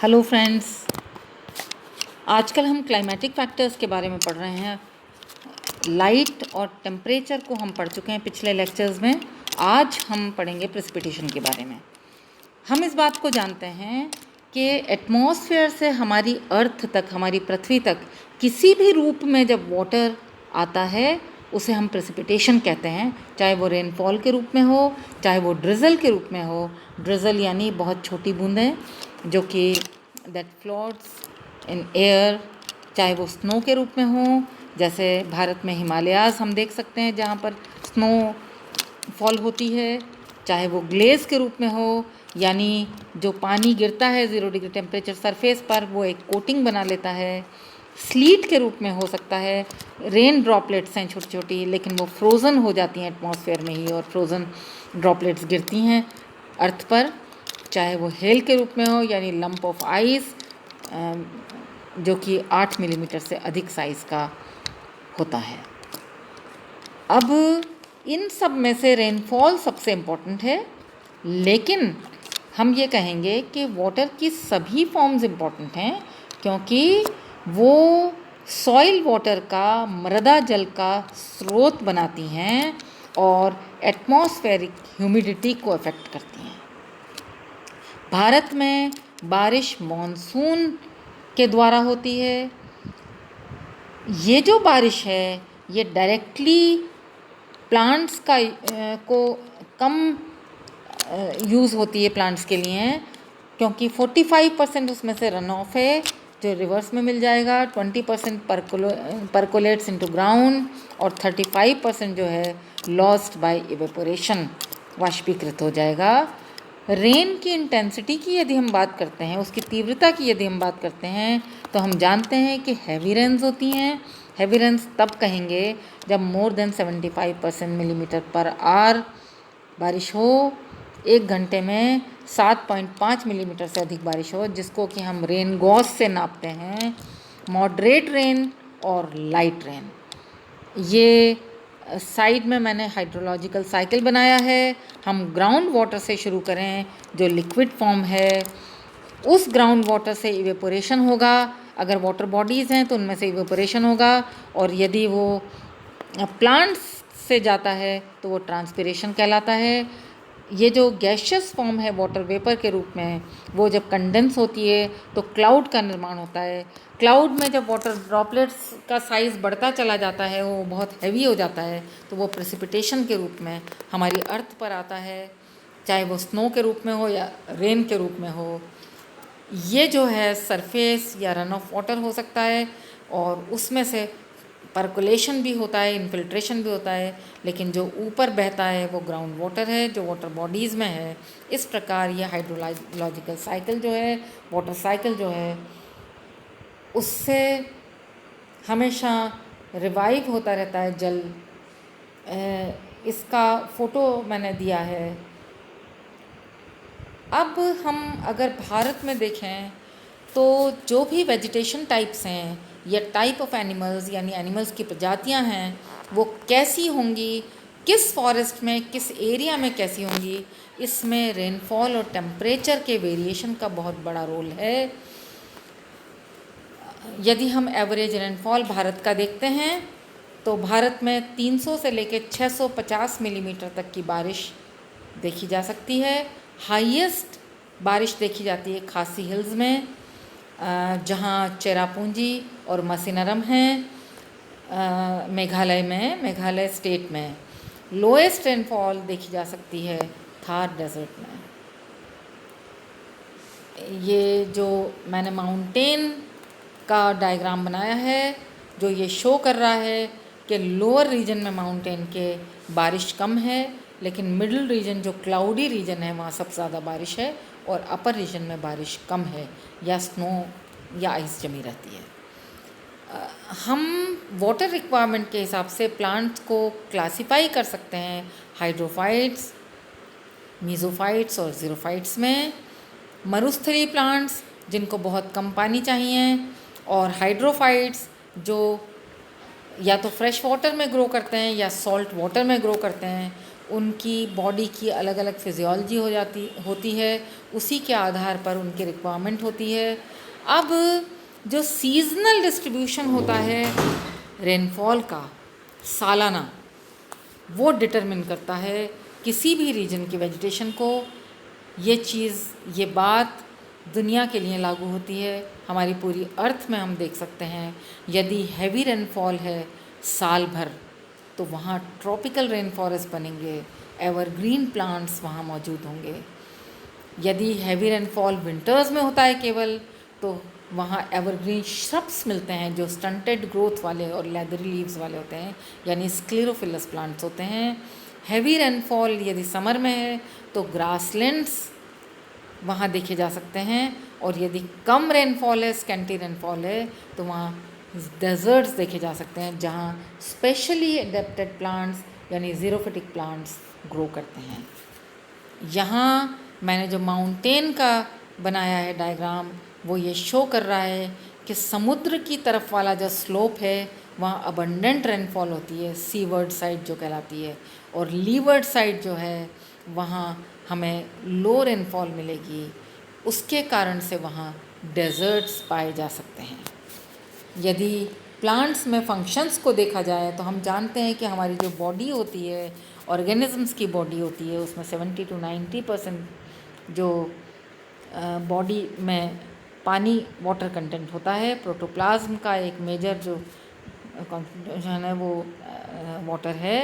Hello friends, आजकल हम climatic factors के बारे में पढ़ रहे हैं। लाइट और टेम्परेचर को हम पढ़ चुके हैं पिछले लेक्चर्स में। आज हम पढ़ेंगे प्रेसिपिटेशन के बारे में। हम इस बात को जानते हैं कि एटमॉस्फेयर से हमारी अर्थ तक, हमारी पृथ्वी तक किसी भी रूप में जब वाटर आता है उसे हम प्रेसिपिटेशन कहते हैं, चाहे वो रेनफॉल के रूप में हो, चाहे वो ड्रिज़ल के रूप में हो। ड्रिज़ल यानी बहुत छोटी बूंदें जो कि दैट फ्लोट्स इन एयर, चाहे वो स्नो के रूप में हो, जैसे भारत में हिमालयाज़ हम देख सकते हैं जहाँ पर स्नो फॉल होती है, चाहे वो ग्लेस के रूप में हो, यानी जो पानी गिरता है 0 डिग्री टेम्परेचर सरफेस पर वो एक कोटिंग बना लेता है। स्लीट के रूप में हो सकता है, रेन ड्रॉपलेट्स हैं छोटी छोटी, लेकिन वो फ्रोज़न हो जाती हैं एटमॉस्फेयर में ही और फ्रोज़न ड्रॉपलेट्स गिरती हैं अर्थ पर। चाहे वो हेल के रूप में हो, यानी लंप ऑफ आइस जो कि 8 मिलीमीटर से अधिक साइज़ का होता है। अब इन सब में से रेनफॉल सबसे इम्पोर्टेंट है, लेकिन हम ये कहेंगे कि वाटर की सभी फॉर्म्स इम्पोर्टेंट हैं, क्योंकि वो सॉइल वाटर का, मृदा जल का स्रोत बनाती हैं और एटमॉस्फेरिक ह्यूमिडिटी को अफेक्ट करती हैं। भारत में बारिश मॉनसून के द्वारा होती है। ये जो बारिश है ये डायरेक्टली प्लांट्स का को कम यूज़ होती है प्लांट्स के लिए, क्योंकि 45% उसमें से रन ऑफ है जो रिवर्स में मिल जाएगा, 20% परकोलेट्स इनटू ग्राउंड और 35% जो है लॉस्ट बाय इवेपोरेशन, वाष्पीकृत हो जाएगा। रेन की इंटेंसिटी की यदि हम बात करते हैं, उसकी तीव्रता की यदि हम बात करते हैं, तो हम जानते हैं कि हैवी रेन्स होती हैं। हैवी रेन्स तब कहेंगे जब more than 75% millimetre per hour बारिश हो, 1 घंटे में 7.5 मिलीमीटर से अधिक बारिश हो, जिसको कि हम रेन गॉस से नापते हैं। मॉडरेट रेन और लाइट रेन, ये साइड में मैंने हाइड्रोलॉजिकल साइकिल बनाया है। हम ग्राउंड वाटर से शुरू करें, जो लिक्विड फॉर्म है, उस ग्राउंड वाटर से इवेपोरेशन होगा। अगर वाटर बॉडीज़ हैं तो उनमें से इवेपोरेशन होगा, और यदि वो प्लांट्स से जाता है तो वो ट्रांसपिरेशन कहलाता है। ये जो गैशियस फॉर्म है वाटर वेपर के रूप में, वो जब कंडेंस होती है तो क्लाउड का निर्माण होता है। क्लाउड में जब वाटर ड्रॉपलेट्स का साइज़ बढ़ता चला जाता है, वो बहुत हैवी हो जाता है, तो वो प्रेसिपिटेशन के रूप में हमारी अर्थ पर आता है, चाहे वो स्नो के रूप में हो या रेन के रूप में हो। ये जो है सरफेस या रन ऑफ वाटर हो सकता है, और उसमें से परकोलेशन भी होता है, इन्फिल्ट्रेशन भी होता है, लेकिन जो ऊपर बहता है वो ग्राउंड वाटर है जो वाटर बॉडीज़ में है। इस प्रकार ये हाइड्रोलॉजिकल साइकिल जो है, वाटर साइकिल जो है, उससे हमेशा रिवाइव होता रहता है जल। इसका फ़ोटो मैंने दिया है। अब हम अगर भारत में देखें तो जो भी वेजिटेशन टाइप्स हैं या टाइप ऑफ एनिमल्स, यानी एनिमल्स की प्रजातियां हैं, वो कैसी होंगी, किस फॉरेस्ट में, किस एरिया में कैसी होंगी, इसमें रेनफॉल और टेम्परेचर के वेरिएशन का बहुत बड़ा रोल है। यदि हम एवरेज रेनफॉल भारत का देखते हैं तो भारत में 300 से लेकर 650 मिलीमीटर तक की बारिश देखी जा सकती है। हाईएस्ट बारिश देखी जाती है खासी हिल्स में, जहाँ चेरापूंजी और मसीनरम हैं, मेघालय में, मेघालय स्टेट में। लोएस्ट रेनफॉल देखी जा सकती है थार डेजर्ट में। ये जो मैंने माउंटेन का डायग्राम बनाया है, जो ये शो कर रहा है कि लोअर रीजन में माउंटेन के बारिश कम है, लेकिन मिडिल रीजन जो क्लाउडी रीजन है वहाँ सबसे ज़्यादा बारिश है, और अपर रीजन में बारिश कम है या स्नो या आइस जमी रहती है। हम वाटर रिक्वायरमेंट के हिसाब से प्लांट्स को क्लासिफाई कर सकते हैं हाइड्रोफाइट्स, मीज़ोफाइट्स और ज़ीरोफाइट्स में। मरुस्थलीय प्लांट्स जिनको बहुत कम पानी चाहिए, और हाइड्रोफाइट्स जो या तो फ्रेश वाटर में ग्रो करते हैं या सॉल्ट वाटर में ग्रो करते हैं, उनकी बॉडी की अलग अलग फिजियोलॉजी होती है, उसी के आधार पर उनकी रिक्वायरमेंट होती है। अब जो सीजनल डिस्ट्रीब्यूशन होता है रेनफॉल का सालाना, वो डिटरमिन करता है किसी भी रीजन की वेजिटेशन को। ये बात दुनिया के लिए लागू होती है, हमारी पूरी अर्थ में हम देख सकते हैं। यदि हैवी रेनफॉल है साल भर तो वहाँ ट्रॉपिकल रेन फॉरेस्ट बनेंगे, एवरग्रीन प्लांट्स वहाँ मौजूद होंगे। यदि हैवी रेनफॉल विंटर्स में होता है केवल, तो वहाँ एवरग्रीन श्रब्स मिलते हैं जो स्टंटेड ग्रोथ वाले और लेदरी लीव्स वाले होते हैं, यानी स्क्लेरोफिलस प्लांट्स होते हैं। हैवी रेनफॉल यदि समर में है तो ग्रासलैंड्स वहाँ देखे जा सकते हैं, और यदि कम रेनफॉल है, स्कैंटी रेनफॉल है, तो वहाँ डेजर्ट्स देखे जा सकते हैं जहाँ स्पेशली एडेप्टेड प्लांट्स यानी ज़ीरोफिटिक प्लांट्स ग्रो करते हैं। यहाँ मैंने जो माउंटेन का बनाया है डायग्राम, वो ये शो कर रहा है कि समुद्र की तरफ वाला जो स्लोप है वहाँ अबंडेंट रेनफॉल होती है, सीवर्ड साइड जो कहलाती है, और लीवर्ड साइड जो है वहाँ हमें लो रेनफॉल मिलेगी। उसके कारण से वहाँ डेजर्ट्स पाए जा सकते हैं। यदि प्लांट्स में फंक्शंस को देखा जाए तो हम जानते हैं कि हमारी जो बॉडी होती है, ऑर्गेनिजम्स की बॉडी होती है, उसमें 70 to 90% जो बॉडी में पानी वाटर कंटेंट होता है। प्रोटोप्लाज्म का एक मेजर जो कॉन्स्टिट्यूशन है वो वाटर है।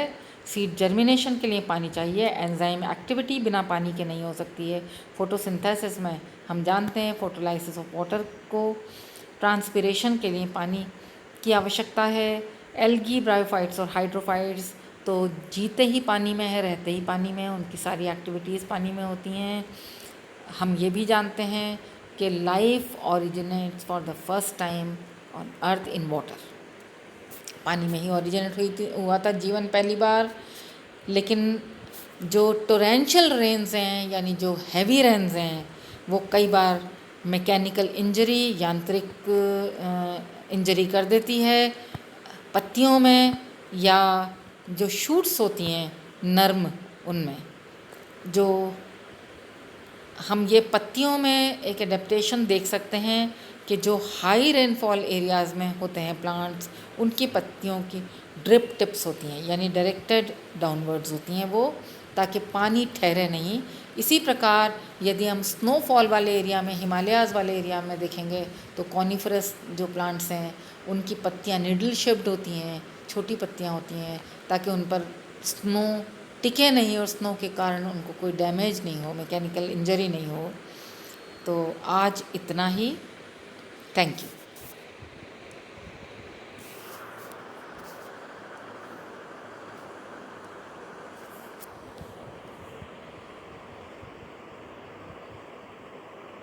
सीड जर्मिनेशन के लिए पानी चाहिए। एंजाइम एक्टिविटी बिना पानी के नहीं हो सकती है। फोटोसिंथेसिस में हम जानते हैं फोटोलाइसिस ऑफ वाटर को। ट्रांसपिरेशन के लिए पानी की आवश्यकता है। एल्गी, ब्रायोफाइट्स और हाइड्रोफाइट्स तो जीते ही पानी में है, रहते ही पानी में है, उनकी सारी एक्टिविटीज़ पानी में होती हैं। हम ये भी जानते हैं कि life originates for the first time on earth in water. पानी में ही ओरिजिनेट हुआ था जीवन पहली बार। लेकिन जो टोरेंशियल रेन्स हैं यानी जो हैवी रेन्स हैं वो कई बार मैकेनिकल इंजरी, यांत्रिक इंजरी कर देती है पत्तियों में, या जो शूट्स होती हैं नर्म, उनमें जो हम ये पत्तियों में एक एडेप्टेशन देख सकते हैं कि जो हाई रेनफॉल एरियाज़ में होते हैं प्लांट्स, उनकी पत्तियों की ड्रिप टिप्स होती हैं यानी डायरेक्टेड डाउनवर्ड्स होती हैं वो, ताकि पानी ठहरे नहीं। इसी प्रकार यदि हम स्नोफॉल वाले एरिया में, हिमालयाज़ वाले एरिया में देखेंगे तो कॉनिफरस जो प्लांट्स हैं उनकी पत्तियां निडल शेप्ड होती हैं, छोटी पत्तियां होती हैं, ताकि उन पर स्नो टिके नहीं और स्नो के कारण उनको कोई डैमेज नहीं हो, मैकेनिकल इंजरी नहीं हो। तो आज इतना ही। Thank you.